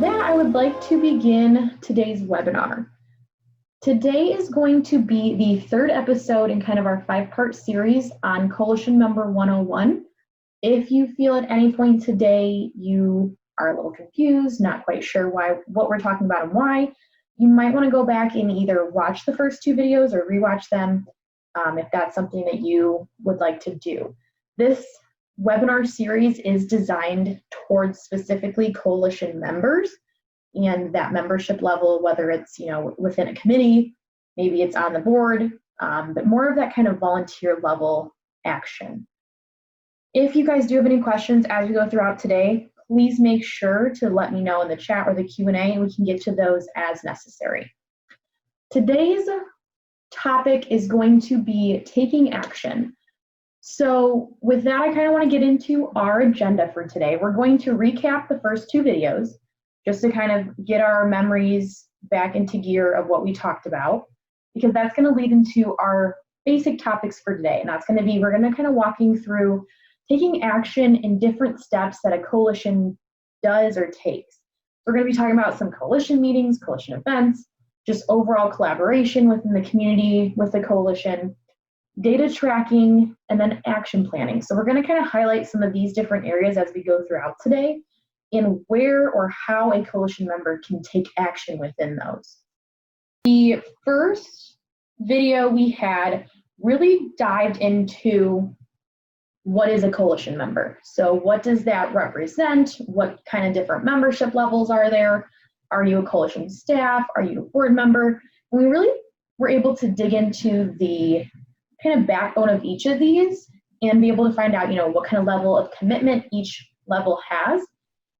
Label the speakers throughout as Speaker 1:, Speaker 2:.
Speaker 1: that, I would like to begin today's webinar. Today is going to be the third episode in kind of our 5-part series on Coalition Member 101. If you feel at any point today you are a little confused, not quite sure what we're talking about and why, you might want to go back and either watch the first 2 videos or rewatch them if that's something that you would like to do. This webinar series is designed towards specifically coalition members and that membership level, whether it's within a committee, maybe it's on the board, but more of that kind of volunteer level action. If you guys do have any questions as we go throughout today, please make sure to let me know in the chat or the Q&A, and we can get to those as necessary. Today's topic is going to be taking action. So with that, I kind of want to get into our agenda for today. We're going to recap the first 2 videos just to kind of get our memories back into gear of what we talked about, because that's going to lead into our basic topics for today. And that's going to be, we're going to kind of walking through taking action in different steps that a coalition does or takes. We're going to be talking about some coalition meetings, coalition events, just overall collaboration within the community with the coalition, data tracking, and then action planning. So we're going to kind of highlight some of these different areas as we go throughout today and where or how a coalition member can take action within those. The first video we had really dived into what is a coalition member. So what does that represent? What kind of different membership levels are there? Are you a coalition staff? Are you a board member? And we really were able to dig into the kind of backbone of each of these and be able to find out, what kind of level of commitment each level has,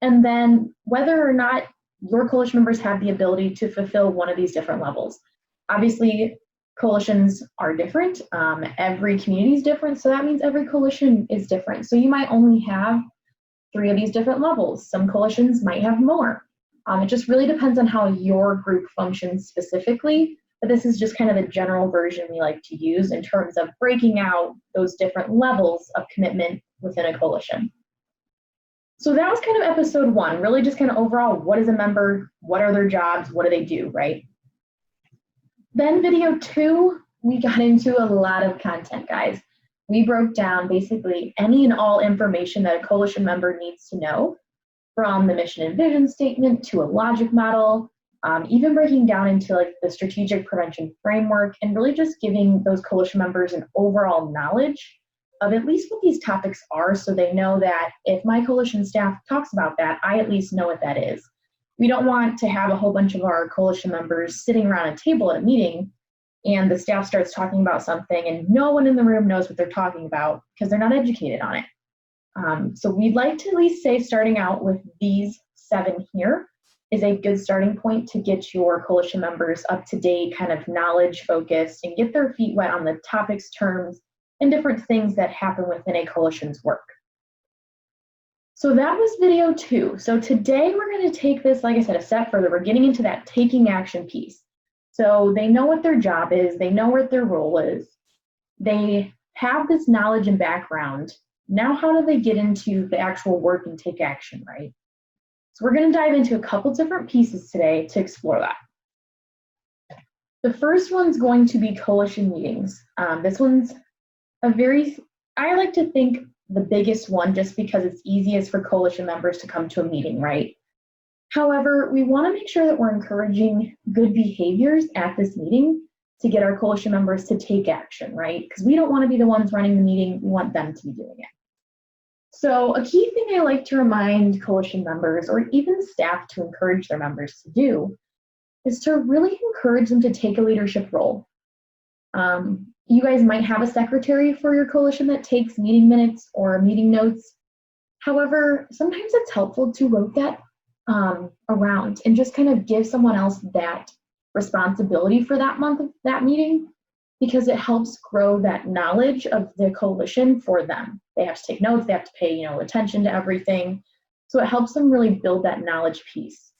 Speaker 1: and then whether or not your coalition members have the ability to fulfill one of these different levels. Obviously, coalitions are different. Every community is different, so that means every coalition is different. So you might only have 3 of these different levels. Some coalitions might have more. It just really depends on how your group functions specifically. But this is just kind of a general version we like to use in terms of breaking out those different levels of commitment within a coalition. So that was kind of episode 1, really just kind of overall, what is a member, what are their jobs, what do they do, right? Then video 2, we got into a lot of content, guys. We broke down basically any and all information that a coalition member needs to know, from the mission and vision statement to a logic model, even breaking down into like the strategic prevention framework, and really just giving those coalition members an overall knowledge of at least what these topics are, so they know that if my coalition staff talks about that, I at least know what that is. We don't want to have a whole bunch of our coalition members sitting around a table at a meeting and the staff starts talking about something and no one in the room knows what they're talking about because they're not educated on it. So we'd like to at least say, starting out with these 7 here is a good starting point to get your coalition members up to date, kind of knowledge focused, and get their feet wet on the topics, terms, and different things that happen within a coalition's work. So that was video 2. So today we're going to take this, like I said, a step further. We're getting into that taking action piece. So they know what their job is, they know what their role is, they have this knowledge and background. Now how do they get into the actual work and take action, right? So we're going to dive into a couple different pieces today to explore that. The first one's going to be coalition meetings. This one's I like to think the biggest one just because it's easiest for coalition members to come to a meeting, right? However, we want to make sure that we're encouraging good behaviors at this meeting to get our coalition members to take action, right? Because we don't want to be the ones running the meeting, we want them to be doing it. So a key thing I like to remind coalition members, or even staff to encourage their members to do, is to really encourage them to take a leadership role. You guys might have a secretary for your coalition that takes meeting minutes or meeting notes. However, sometimes it's helpful to rotate that around and just kind of give someone else that responsibility for that month of that meeting, because it helps grow that knowledge of the coalition for them. They have to take notes, they have to pay attention to everything. So it helps them really build that knowledge piece.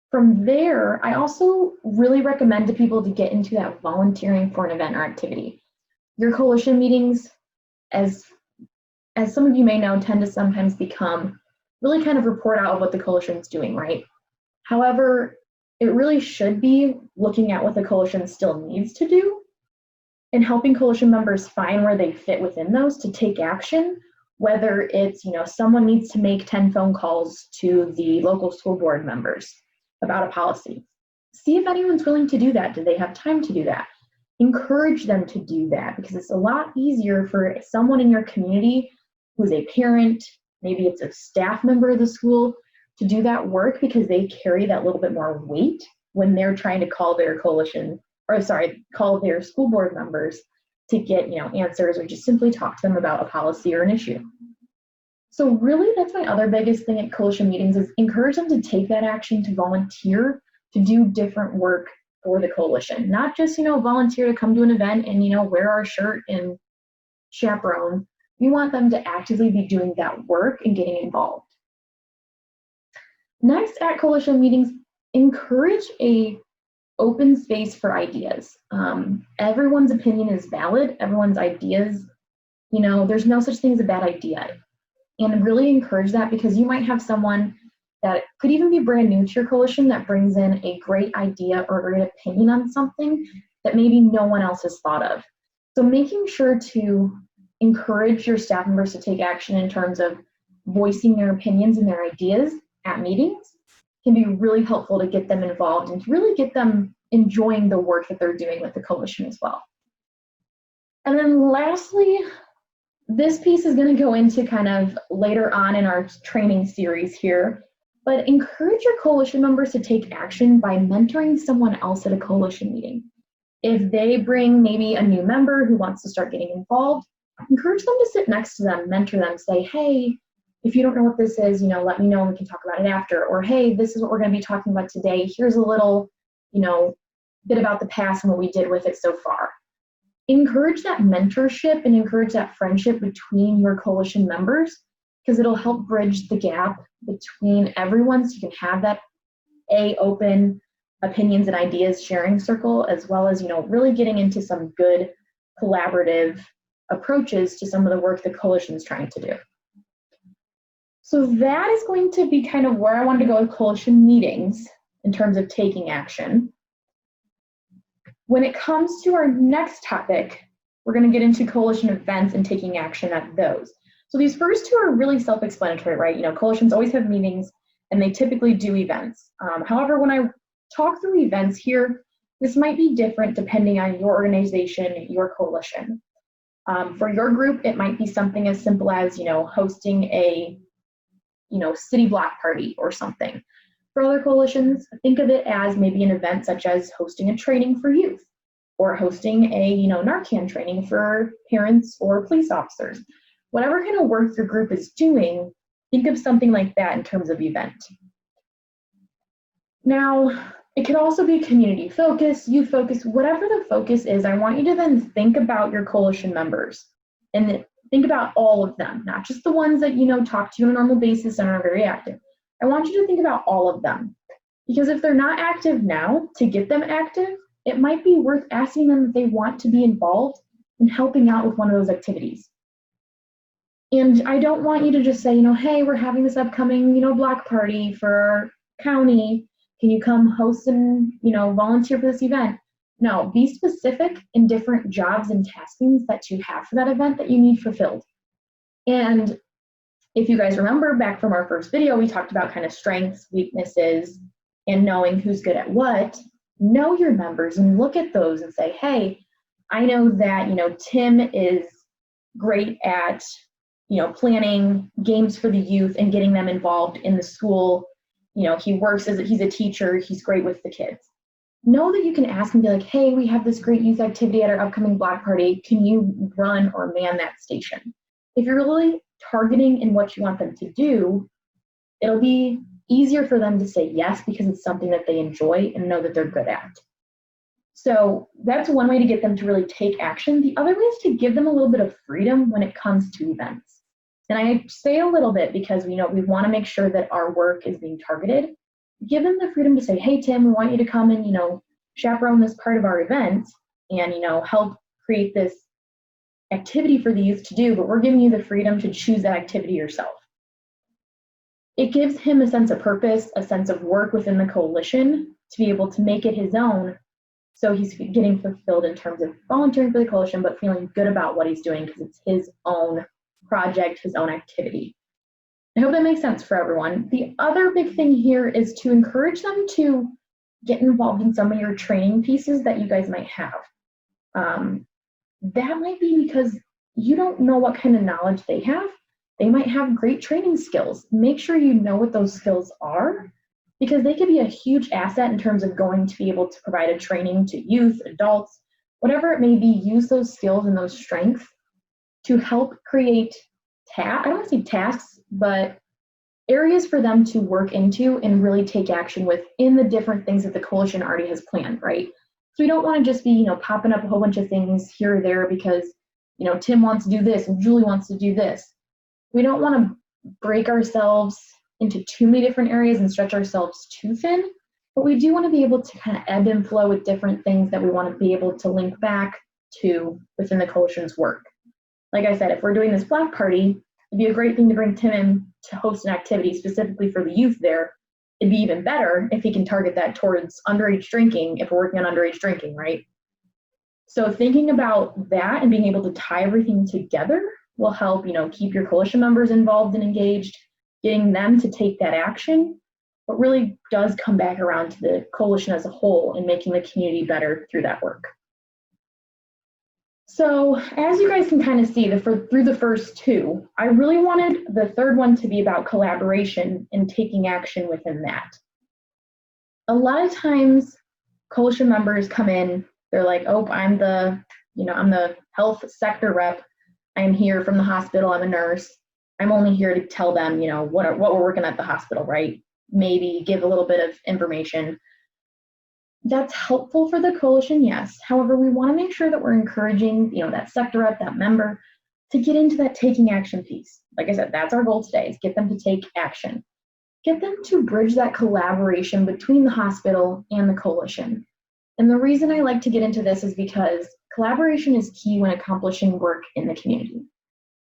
Speaker 1: From there, I also really recommend to people to get into that volunteering for an event or activity. Your coalition meetings, as some of you may know, tend to sometimes become really kind of report out what the coalition's doing, right? However, it really should be looking at what the coalition still needs to do and helping coalition members find where they fit within those to take action, whether it's, someone needs to make 10 phone calls to the local school board members about a policy. See if anyone's willing to do that. Do they have time to do that? Encourage them to do that, because it's a lot easier for someone in your community who's a parent, maybe it's a staff member of the school, to do that work because they carry that little bit more weight when they're trying to call their call their school board members to get, answers, or just simply talk to them about a policy or an issue. So really, that's my other biggest thing at coalition meetings, is encourage them to take that action, to volunteer, to do different work for the coalition, not just, volunteer to come to an event and, wear our shirt and chaperone. We want them to actively be doing that work and getting involved. Next, at coalition meetings, encourage a open space for ideas. Everyone's opinion is valid. Everyone's ideas, there's no such thing as a bad idea. And really encourage that, because you might have someone that could even be brand new to your coalition that brings in a great idea or a great opinion on something that maybe no one else has thought of. So making sure to encourage your staff members to take action in terms of voicing their opinions and their ideas at meetings can be really helpful to get them involved and to really get them enjoying the work that they're doing with the coalition as well. And then lastly, this piece is going to go into kind of later on in our training series here, but encourage your coalition members to take action by mentoring someone else at a coalition meeting. If they bring maybe a new member who wants to start getting involved, encourage them to sit next to them, mentor them, say, hey, if you don't know what this is, let me know and we can talk about it after. Or, hey, this is what we're going to be talking about today. Here's a little, bit about the past and what we did with it so far. Encourage that mentorship and encourage that friendship between your coalition members, because it'll help bridge the gap between everyone, so you can have that open opinions and ideas sharing circle, as well as, really getting into some good collaborative approaches to some of the work the coalition is trying to do. So that is going to be kind of where I wanted to go with coalition meetings in terms of taking action. When it comes to our next topic, we're going to get into coalition events and taking action at those. So these first two are really self-explanatory, right? Coalitions always have meetings and they typically do events. However, when I talk through events here, this might be different depending on your organization, your coalition. For your group, it might be something as simple as, hosting a, city block party or something. For other coalitions, think of it as maybe an event such as hosting a training for youth, or hosting a, Narcan training for parents or police officers. Whatever kind of work your group is doing, think of something like that in terms of event. Now, it could also be community focus, youth focus, whatever the focus is. I want you to then think about your coalition members and think about all of them, not just the ones that, talk to you on a normal basis and are very active. I want you to think about all of them, because if they're not active now, to get them active, it might be worth asking them if they want to be involved in helping out with one of those activities. And I don't want you to just say, hey, we're having this upcoming, block party for our county. Can you come host and, volunteer for this event? No, be specific in different jobs and taskings that you have for that event that you need fulfilled. And if you guys remember back from our first video, we talked about kind of strengths, weaknesses, and knowing who's good at what. Know your members and look at those and say, hey, I know that, Tim is great at, planning games for the youth and getting them involved in the school. He's a teacher, he's great with the kids. Know that you can ask and be like, hey, we have this great youth activity at our upcoming block party. Can you run or man that station? If you're really targeting in what you want them to do, it'll be easier for them to say yes, because it's something that they enjoy and know that they're good at. So that's one way to get them to really take action. The other way is to give them a little bit of freedom when it comes to events. And I say a little bit because we want to make sure that our work is being targeted. Give them the freedom to say, hey, Tim, we want you to come and, chaperone this part of our event and, help create this activity for the youth to do, but we're giving you the freedom to choose that activity yourself. It gives him a sense of purpose, a sense of work within the coalition to be able to make it his own. So he's getting fulfilled in terms of volunteering for the coalition, but feeling good about what he's doing because it's his own project, his own activity. I hope that makes sense for everyone. The other big thing here is to encourage them to get involved in some of your training pieces that you guys might have. That might be because you don't know what kind of knowledge they have. They might have great training skills. Make sure you know what those skills are, because they could be a huge asset in terms of going to be able to provide a training to youth, adults, whatever it may be. Use those skills and those strengths to help create I don't want to say tasks, but areas for them to work into and really take action within the different things that the coalition already has planned, right? So we don't want to just be, popping up a whole bunch of things here or there because, Tim wants to do this and Julie wants to do this. We don't want to break ourselves into too many different areas and stretch ourselves too thin, but we do want to be able to kind of ebb and flow with different things that we want to be able to link back to within the coalition's work. Like I said, if we're doing this block party, it'd be a great thing to bring Tim in to host an activity specifically for the youth there. It'd be even better if he can target that towards underage drinking, if we're working on underage drinking, right? So thinking about that and being able to tie everything together will help, keep your coalition members involved and engaged, getting them to take that action, but really does come back around to the coalition as a whole and making the community better through that work. So as you guys can kind of see through the first two, I really wanted the third one to be about collaboration and taking action within that. A lot of times coalition members come in, they're like, oh, I'm the health sector rep. I'm here from the hospital, I'm a nurse. I'm only here to tell them, what we're working at the hospital, right? Maybe give a little bit of information. That's helpful for the coalition, yes. However, we want to make sure that we're encouraging, that sector rep, that member, to get into that taking action piece. Like I said, that's our goal today, is get them to take action. Get them to bridge that collaboration between the hospital and the coalition. And the reason I like to get into this is because collaboration is key when accomplishing work in the community.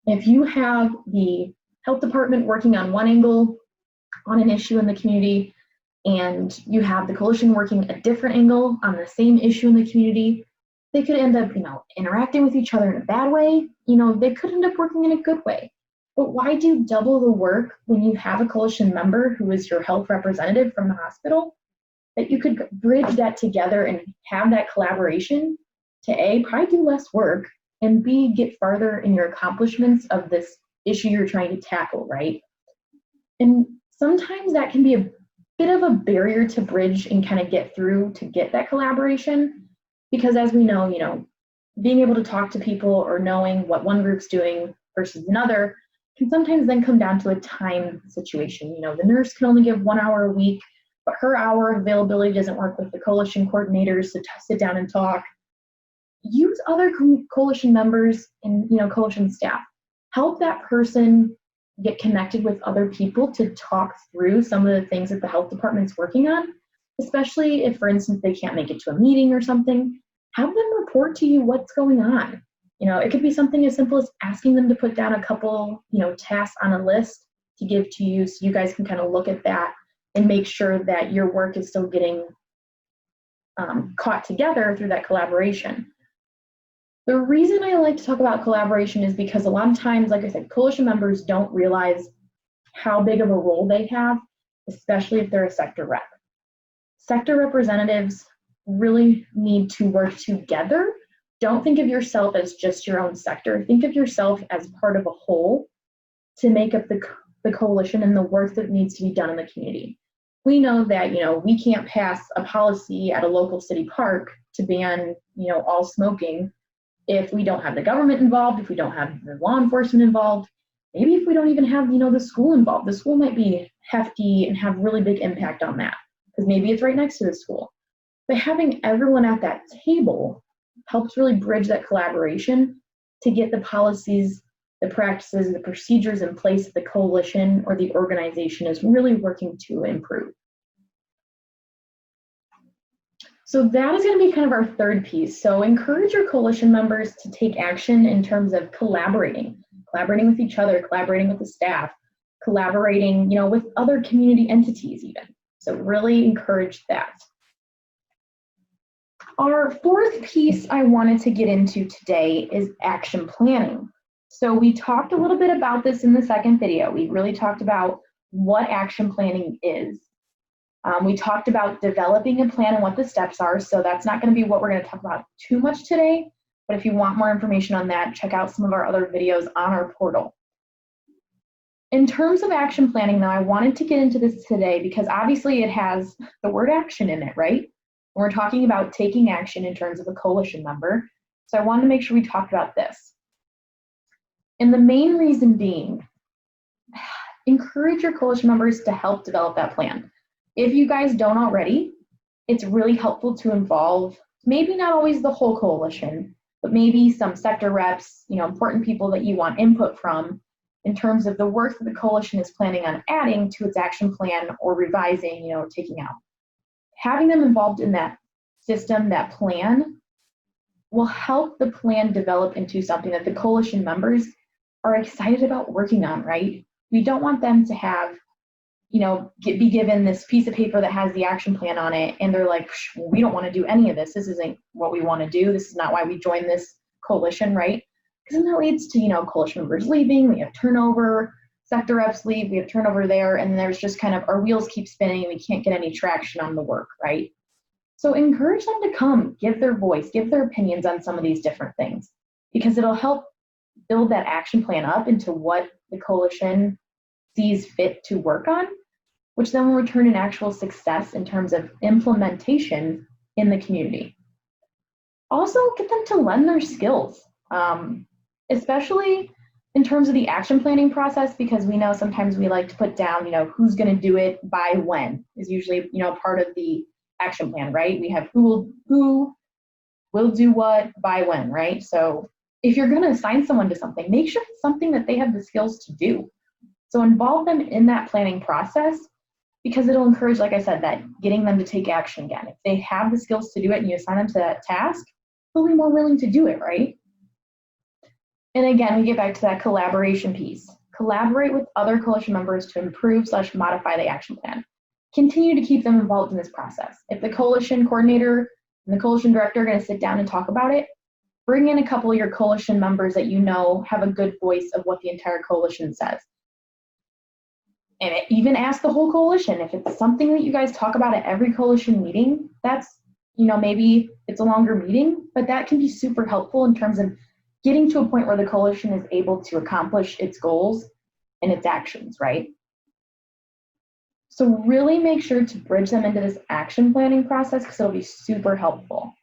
Speaker 1: If you have the health department working on one angle on an issue in the community, and you have the coalition working a different angle on the same issue in the community, they could end up, interacting with each other in a bad way. They could end up working in a good way. But why do double the work when you have a coalition member who is your health representative from the hospital, that you could bridge that together and have that collaboration to A, probably do less work, and B, get farther in your accomplishments of this issue you're trying to tackle, right? And sometimes that can be a bit of a barrier to bridge and kind of get through to get that collaboration, because as we know, being able to talk to people or knowing what one group's doing versus another can sometimes then come down to a time situation. The nurse can only give 1 hour a week, but her hour of availability doesn't work with the coalition coordinators to sit down and talk. Use other coalition members and coalition staff. Help that person get connected with other people to talk through some of the things that the health department's working on, especially if, for instance, they can't make it to a meeting or something. Have them report to you what's going on. It could be something as simple as asking them to put down a couple, tasks on a list to give to you so you guys can kind of look at that and make sure that your work is still getting caught together through that collaboration. The reason I like to talk about collaboration is because a lot of times, like I said, coalition members don't realize how big of a role they have, especially if they're a sector rep. Sector representatives really need to work together. Don't think of yourself as just your own sector. Think of yourself as part of a whole to make up the coalition and the work that needs to be done in the community. We know that, we can't pass a policy at a local city park to ban, all smoking if we don't have the government involved, if we don't have the law enforcement involved, maybe if we don't even have, the school involved. The school might be hefty and have really big impact on that because maybe it's right next to the school. But having everyone at that table helps really bridge that collaboration to get the policies, the practices, the procedures in place that the coalition or the organization is really working to improve. So that is going to be kind of our third piece. So encourage your coalition members to take action in terms of collaborating with each other, collaborating with the staff, collaborating, with other community entities even. So really encourage that. Our fourth piece I wanted to get into today is action planning. So we talked a little bit about this in the second video. We really talked about what action planning is. We talked about developing a plan and what the steps are, so that's not going to be what we're going to talk about too much today, but if you want more information on that, check out some of our other videos on our portal. In terms of action planning, now, I wanted to get into this today because obviously it has the word action in it, right? We're talking about taking action in terms of a coalition member, so I wanted to make sure we talked about this. And the main reason being, encourage your coalition members to help develop that plan. If you guys don't already, it's really helpful to involve, maybe not always the whole coalition, but maybe some sector reps, important people that you want input from in terms of the work that the coalition is planning on adding to its action plan or revising, taking out. Having them involved in that system, that plan, will help the plan develop into something that the coalition members are excited about working on, right? We don't want them to have, be given this piece of paper that has the action plan on it, and they're like, we don't want to do any of this. This isn't what we want to do. This is not why we joined this coalition, right? Because then that leads to, coalition members leaving, we have turnover, sector reps leave, we have turnover there, and there's just kind of, our wheels keep spinning and we can't get any traction on the work, right? So encourage them to come, give their voice, give their opinions on some of these different things, because it'll help build that action plan up into what the coalition sees fit to work on, which then will return an actual success in terms of implementation in the community. Also, get them to lend their skills, especially in terms of the action planning process, because we know sometimes we like to put down, who's going to do it by when is usually, part of the action plan, right? We have who will do what by when, right? So if you're going to assign someone to something, make sure it's something that they have the skills to do. So involve them in that planning process, because it'll encourage, like I said, that getting them to take action again. If they have the skills to do it and you assign them to that task, they'll be more willing to do it, right? And again, we get back to that collaboration piece. Collaborate with other coalition members to improve/modify the action plan. Continue to keep them involved in this process. If the coalition coordinator and the coalition director are going to sit down and talk about it, bring in a couple of your coalition members that have a good voice of what the entire coalition says. And even ask the whole coalition. If it's something that you guys talk about at every coalition meeting, that's, maybe it's a longer meeting, but that can be super helpful in terms of getting to a point where the coalition is able to accomplish its goals and its actions, right? So really make sure to bridge them into this action planning process, because it'll be super helpful.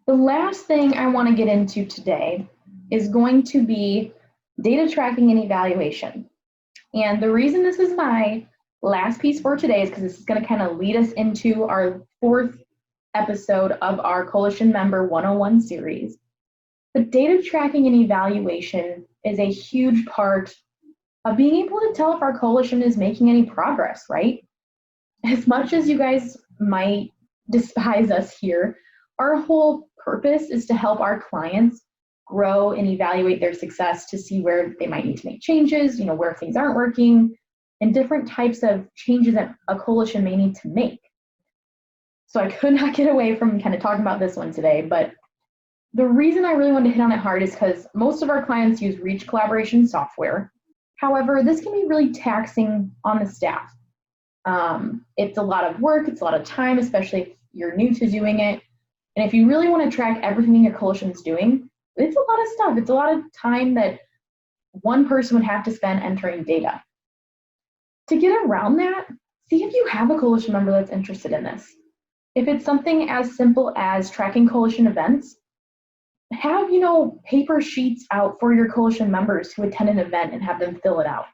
Speaker 1: The last thing I want to get into today is going to be data tracking and evaluation. And the reason this is my last piece for today is because this is going to kind of lead us into our fourth episode of our Coalition Member 101 series. But data tracking and evaluation is a huge part of being able to tell if our coalition is making any progress, right? As much as you guys might despise us here, our whole purpose is to help our clients grow and evaluate their success to see where they might need to make changes, where things aren't working, and different types of changes that a coalition may need to make. So I could not get away from kind of talking about this one today, but the reason I really wanted to hit on it hard is because most of our clients use Reach collaboration software. However, this can be really taxing on the staff. It's a lot of work, it's a lot of time, especially if you're new to doing it. And if you really want to track everything your coalition is doing, it's a lot of stuff. It's a lot of time that one person would have to spend entering data. To get around that, see if you have a coalition member that's interested in this. If it's something as simple as tracking coalition events, have, paper sheets out for your coalition members who attend an event and have them fill it out.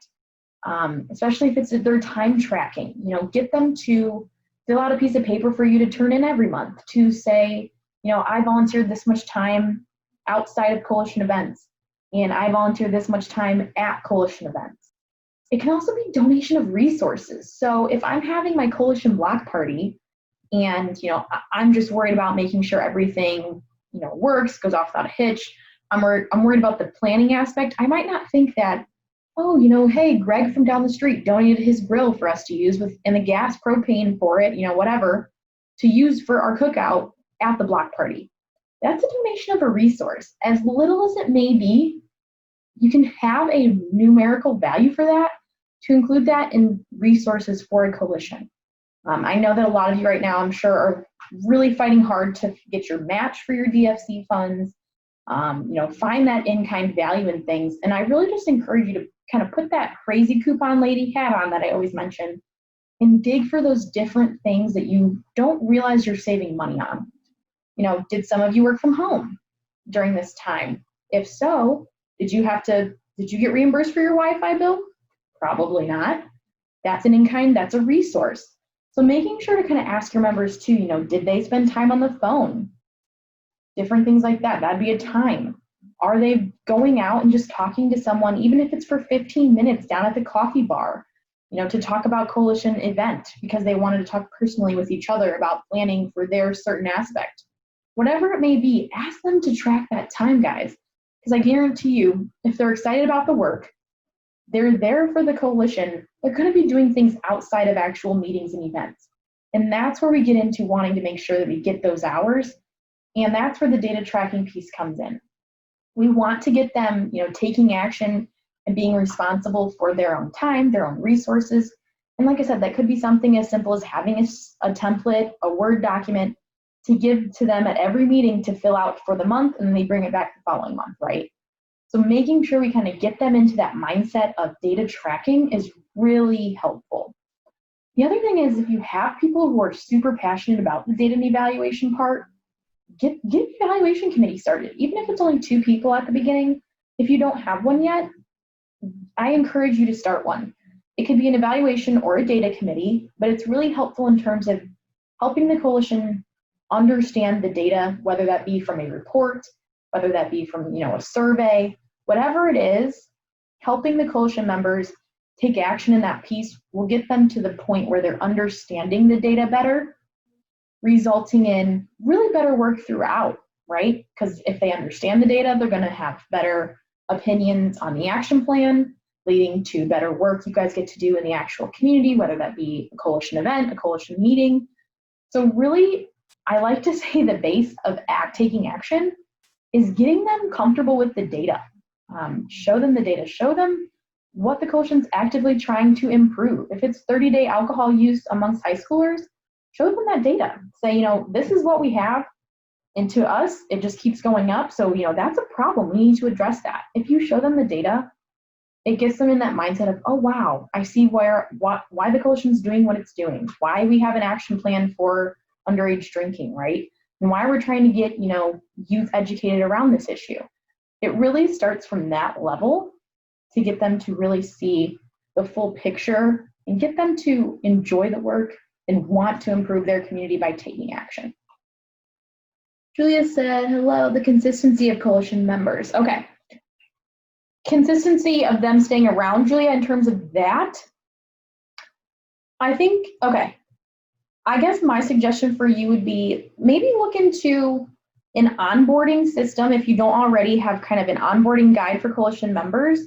Speaker 1: Especially if it's their time tracking, get them to fill out a piece of paper for you to turn in every month to say, I volunteered this much time outside of coalition events, and I volunteered this much time at coalition events. It can also be donation of resources. So if I'm having my coalition block party and, I'm just worried about making sure everything, works, goes off without a hitch, I'm worried about the planning aspect. I might not think that, oh, hey, Greg from down the street donated his grill for us to use and the gas propane for it, whatever, to use for our cookout at the block party. That's a donation of a resource. As little as it may be, you can have a numerical value for that to include that in resources for a coalition. I know that a lot of you right now, I'm sure, are really fighting hard to get your match for your DFC funds, find that in-kind value in things. And I really just encourage you to kind of put that crazy coupon lady hat on that I always mention and dig for those different things that you don't realize you're saving money on. Did some of you work from home during this time? If so, did you get reimbursed for your Wi-Fi bill? Probably not. That's an in-kind, that's a resource. So making sure to kind of ask your members too, did they spend time on the phone? Different things like that. That'd be a time. Are they going out and just talking to someone, even if it's for 15 minutes down at the coffee bar, to talk about coalition event because they wanted to talk personally with each other about planning for their certain aspect? Whatever it may be, ask them to track that time, guys. Because I guarantee you, if they're excited about the work, they're there for the coalition, they're going to be doing things outside of actual meetings and events. And that's where we get into wanting to make sure that we get those hours. And that's where the data tracking piece comes in. We want to get them, taking action and being responsible for their own time, their own resources. And like I said, that could be something as simple as having a template, a Word document to give to them at every meeting to fill out for the month, and then they bring it back the following month, right? So making sure we kind of get them into that mindset of data tracking is really helpful. The other thing is, if you have people who are super passionate about the data and evaluation part, get an evaluation committee started. Even if it's only 2 people at the beginning, if you don't have one yet, I encourage you to start one. It could be an evaluation or a data committee, but it's really helpful in terms of helping the coalition understand the data, whether that be from a report, whether that be from a survey, whatever it is, helping the coalition members take action in that piece will get them to the point where they're understanding the data better, resulting in really better work throughout, right? Because if they understand the data, they're going to have better opinions on the action plan, leading to better work you guys get to do in the actual community, whether that be a coalition event, a coalition meeting. So really, I like to say the base of taking action is getting them comfortable with the data. Show them the data, show them what the coalition's actively trying to improve. If it's 30-day alcohol use amongst high schoolers, show them that data. Say, this is what we have, and to us, it just keeps going up. So, that's a problem. We need to address that. If you show them the data, it gets them in that mindset of, oh, wow, I see why the coalition's doing what it's doing, why we have an action plan for underage drinking, right? And why we're trying to get, youth educated around this issue. It really starts from that level to get them to really see the full picture and get them to enjoy the work and want to improve their community by taking action. Julia said, hello, the consistency of coalition members. Okay. Consistency of them staying around, Julia, in terms of that, I think, okay. I guess my suggestion for you would be maybe look into an onboarding system if you don't already have kind of an onboarding guide for coalition members.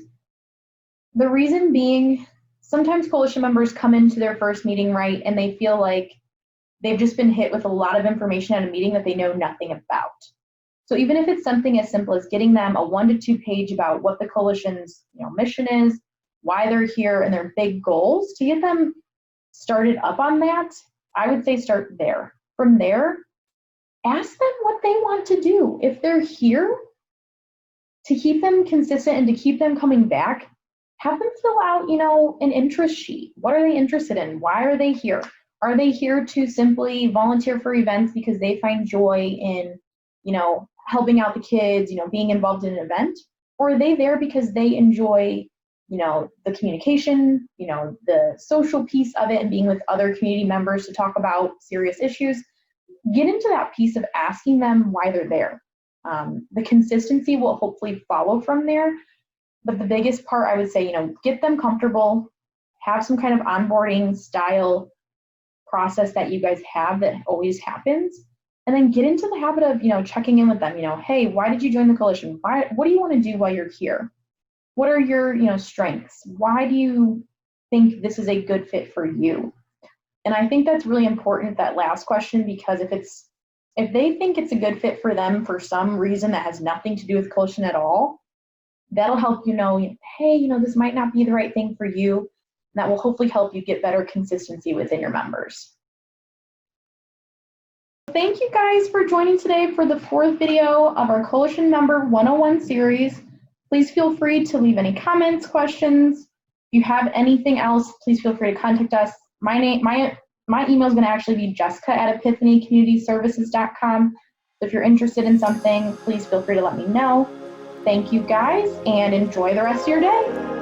Speaker 1: The reason being, sometimes coalition members come into their first meeting, right, and they feel like they've just been hit with a lot of information at a meeting that they know nothing about. So even if it's something as simple as getting them a 1 to 2 page about what the coalition's mission is, why they're here, and their big goals, to get them started up on that, I would say start there. From there, ask them what they want to do. If they're here, to keep them consistent and to keep them coming back, have them fill out, an interest sheet. What are they interested in? Why are they here? Are they here to simply volunteer for events because they find joy in, helping out the kids, being involved in an event? Or are they there because they enjoy, the communication, the social piece of it and being with other community members to talk about serious issues? Get into that piece of asking them why they're there. The consistency will hopefully follow from there. But the biggest part, I would say, get them comfortable, have some kind of onboarding style process that you guys have that always happens, And then get into the habit of, checking in with them, hey, why did you join the coalition? What do you want to do while you're here? What are your, strengths? Why do you think this is a good fit for you? And I think that's really important, that last question, because if they think it's a good fit for them for some reason that has nothing to do with coalition at all, that'll help you know, hey, this might not be the right thing for you. That will hopefully help you get better consistency within your members. Thank you guys for joining today for the 4th video of our Coalition Member 101 series. Please feel free to leave any comments, questions. If you have anything else, please feel free to contact us. My email is going to actually be jessica@epiphanycommunityservices.com. So if you're interested in something, please feel free to let me know. Thank you guys, and enjoy the rest of your day.